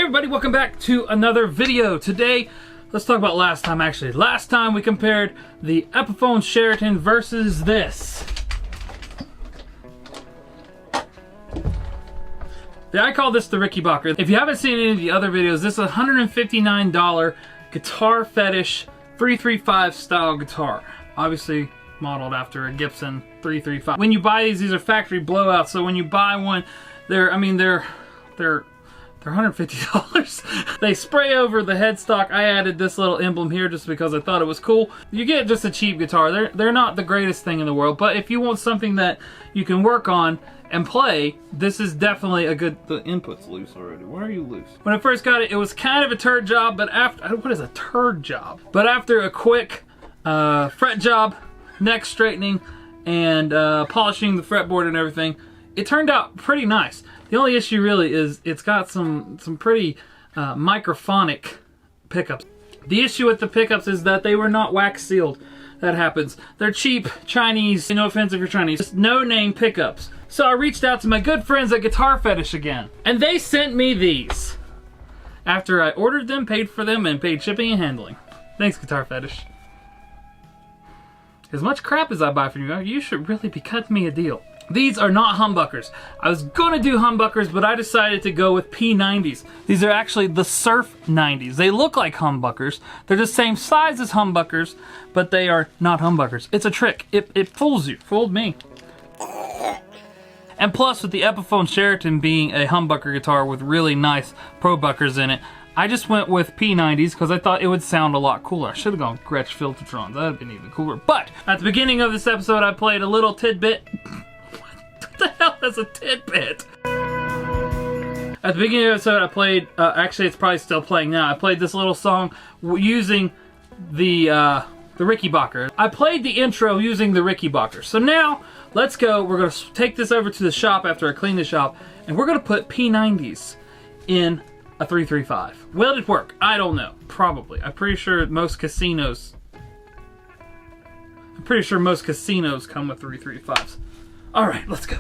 everybody, welcome back to another video. Today, let's talk about last time actually. Last time we compared the Epiphone Sheraton versus this. I call this the Rickieybocker. If you haven't seen any of the other videos, this is a $159 Guitar Fetish 335 style guitar. Obviously modeled after a Gibson 335. When you buy these are factory blowouts, so when you buy one, they're $150. They spray over the headstock. I added this little emblem here just because I thought it was cool. You get just a cheap guitar. They're not the greatest thing in the world, but if you want something that you can work on and play, this is definitely a good... The input's loose already. Why are you loose? When I first got it, it was kind of a turd job, but after... What is a turd job? But after a quick fret job, neck straightening, and polishing the fretboard and everything, it turned out pretty nice. The only issue really is it's got some pretty microphonic pickups. The issue with the pickups is that they were not wax sealed. That happens. They're cheap Chinese, no offense if you're Chinese, just no-name pickups. So I reached out to my good friends at Guitar Fetish again, and they sent me these. After I ordered them, paid for them, and paid shipping and handling. Thanks, Guitar Fetish. As much crap as I buy from you, you should really be cutting me a deal. These are not humbuckers. I was gonna do humbuckers, but I decided to go with P90s. These are actually the Surf 90s. They look like humbuckers. They're the same size as humbuckers, but they are not humbuckers. It's a trick. It fools you. Fooled me. And plus, with the Epiphone Sheraton being a humbucker guitar with really nice pro buckers in it, I just went with P90s because I thought it would sound a lot cooler. I should have gone with Gretsch Filtertrons. That would have been even cooler. But at the beginning of this episode, I played a little tidbit. What the hell is a tidbit? At the beginning of the episode, I played, actually it's probably still playing now, I played this little song using the Rickieybocker. I played the intro using the Rickieybocker. So now, let's go, we're going to take this over to the shop after I clean the shop, and we're going to put P90s in a 335. Will it work? I don't know. Probably. I'm pretty sure most casinos come with 335s. Alright, let's go.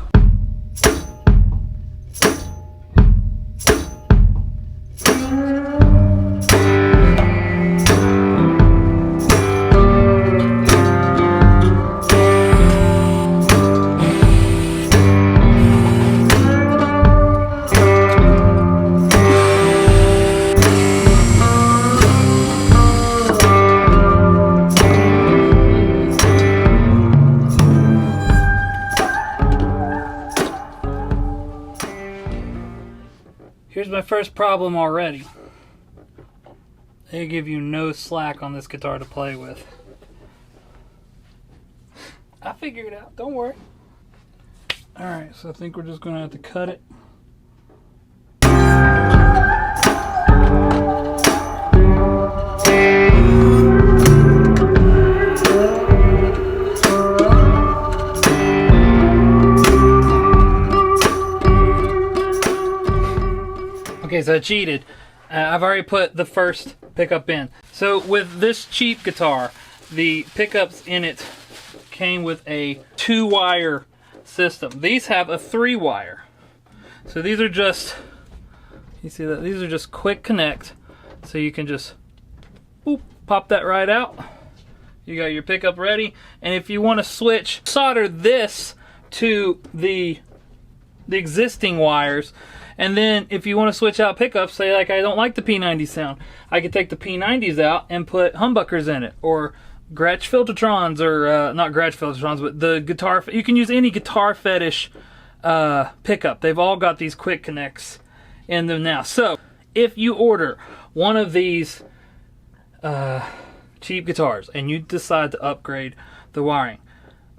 Here's my first problem already. They give you no slack on this guitar to play with. I figured it out, don't worry. Alright, so I think we're just gonna have to cut it. Okay, so I cheated. I've already put the first pickup in. So with this cheap guitar, the pickups in it came with a 2-wire system. These have a 3-wire. So these are just, you see that? These are just quick connect. So you can just boop, pop that right out. You got your pickup ready. And if you want to switch, solder this to the existing wires. And then if you want to switch out pickups, say like I don't like the P90 sound, I could take the P90s out and put humbuckers in it, or Gretsch Filtertrons, or not Gretsch Filtertrons, but the guitar. You can use any Guitar Fetish pickup. They've all got these quick connects in them now. So if you order one of these cheap guitars and you decide to upgrade the wiring,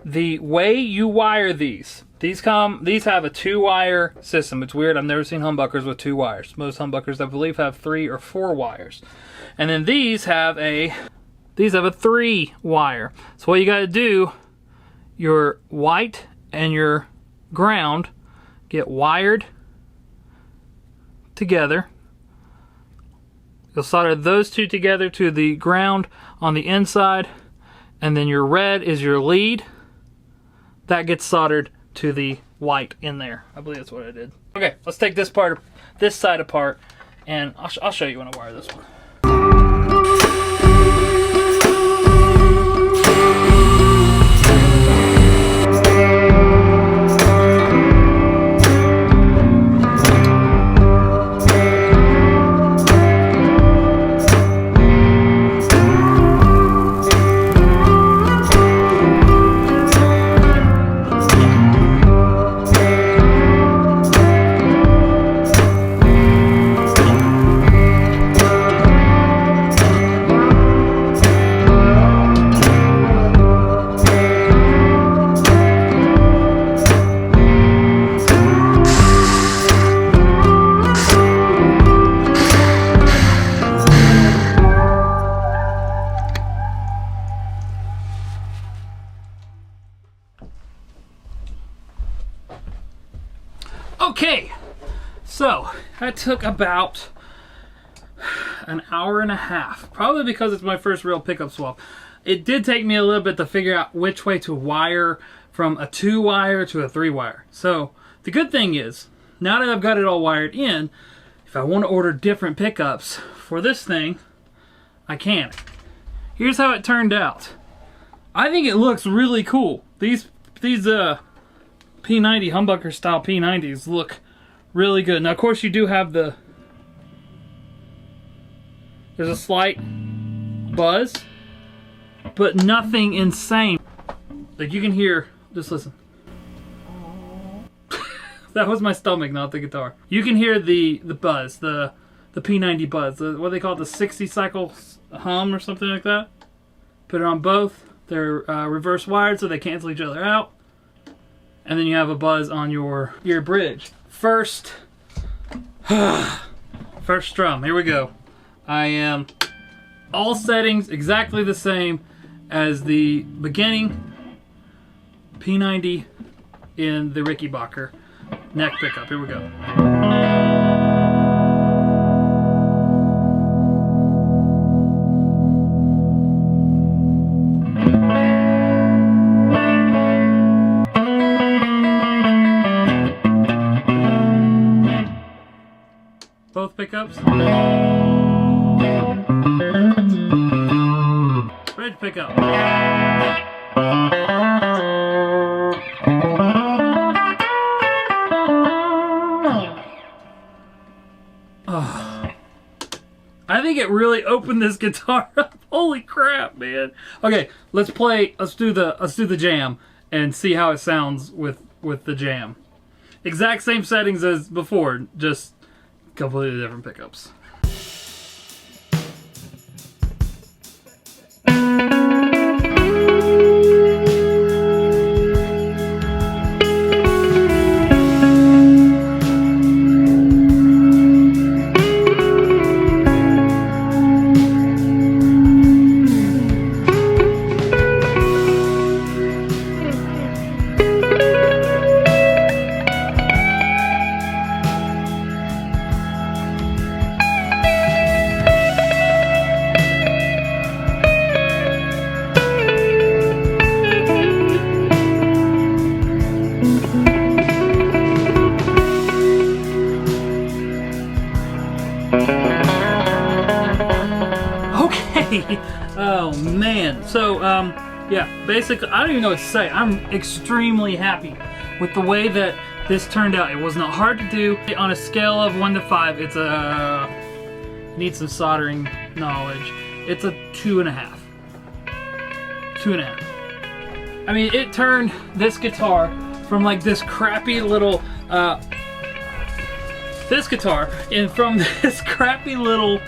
the way you wire these have a 2-wire system. It's weird, I've never seen humbuckers with 2 wires. Most humbuckers, I believe, have 3 or 4 wires. And then these have a 3-wire. So what you gotta do, your white and your ground get wired together. You'll solder those two together to the ground on the inside, and then your red is your lead. That gets soldered to the white in there. I believe that's what I did. Okay, let's take this side apart And I'll show you when I wire this one. Okay, so that took about an hour and a half, probably because it's my first real pickup swap. It did take me a little bit to figure out which way to wire from a 2-wire to a 3-wire. So the good thing is, now that I've got it all wired in, if I want to order different pickups for this thing, I can. Here's how it turned out. I think it looks really cool. These P90 humbucker style P90s look really good. Now of course you do have there's a slight buzz, but nothing insane. Like you can hear, just listen. That was my stomach, not the guitar. You can hear the buzz, the P90 buzz, what they call it, the 60 cycle hum or something like that. Put it on both. They're reverse wired so they cancel each other out. And then you have a buzz on your bridge. First strum, here we go. I am all settings exactly the same as the beginning P90 in the Rickieybocker neck pickup. Here we go. Both pickups. Bridge pickup. Oh. I think it really opened this guitar up. Holy crap, man. Okay, let's do the jam and see how it sounds with the jam. Exact same settings as before, just completely different pickups. Oh man, so yeah, basically I don't even know what to say. I'm extremely happy with the way that this turned out. It was not hard to do. On a scale of 1 to 5, it's a, need some soldering knowledge, it's a 2.5. 2.5. I mean, it turned this guitar from like this crappy little this guitar, and from this crappy little,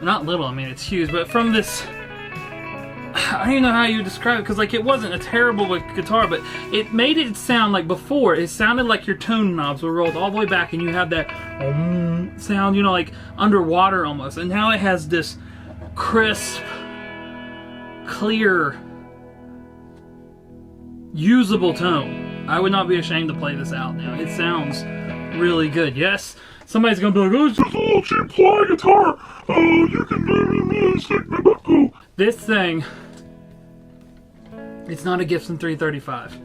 not little, I mean it's huge, but from this, I don't even know how you describe it, because like it wasn't a terrible guitar, but it made it sound like before, it sounded like your tone knobs were rolled all the way back and you have that sound, you know, like underwater almost, and now it has this crisp, clear, usable tone. I would not be ashamed to play this out now. It sounds really good. Yes, somebody's gonna be like, oh, it's just a little cheap fly guitar. Oh, you can do music. This thing, it's not a Gibson 335.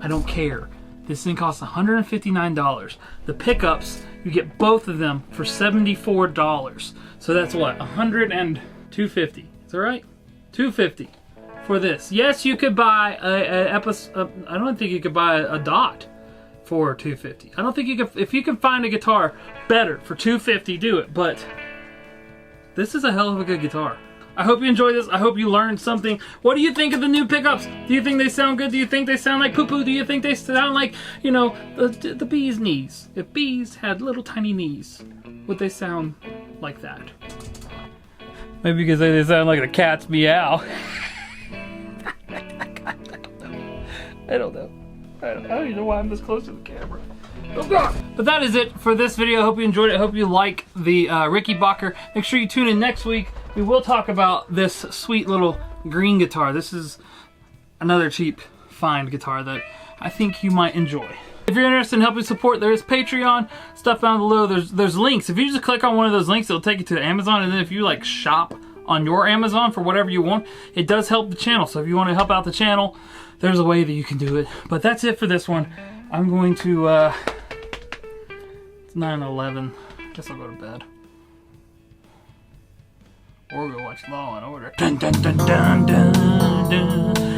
I don't care. This thing costs $159. The pickups, you get both of them for $74. So that's what, $250. Is that right? $250 for this. Yes, you could buy I don't think you could buy a dot for $250. I don't think you could. If you can find a guitar better for $250, do it. But this is a hell of a good guitar. I hope you enjoyed this. I hope you learned something. What do you think of the new pickups? Do you think they sound good? Do you think they sound like poo-poo? Do you think they sound like, you know, the bee's knees? If bees had little tiny knees, would they sound like that? Maybe you could say they sound like a cat's meow. I don't know. I don't even know why I'm this close to the camera. Oh God. But that is it for this video. I hope you enjoyed it. I hope you like the Rickieybocker. Make sure you tune in next week. We will talk about this sweet little green guitar. This is another cheap find guitar that I think you might enjoy. If you're interested in helping support, there is Patreon stuff down below. There's links. If you just click on one of those links, it'll take you to Amazon, and then if you like shop on your Amazon for whatever you want, it does help the channel. So if you want to help out the channel, there's a way that you can do it. But that's it for this one. I'm going to it's 9/11. Guess I'll go to bed. Or go watch Law and Order. Dun, dun, dun, dun, dun, dun.